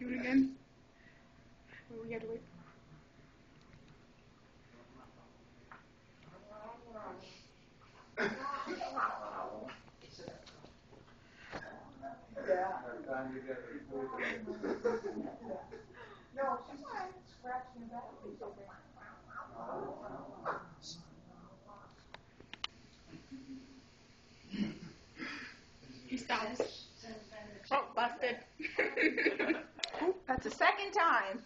Do it again. We had to wait. No, she's scratching her back. He stops. Oh, busted. That's the second time.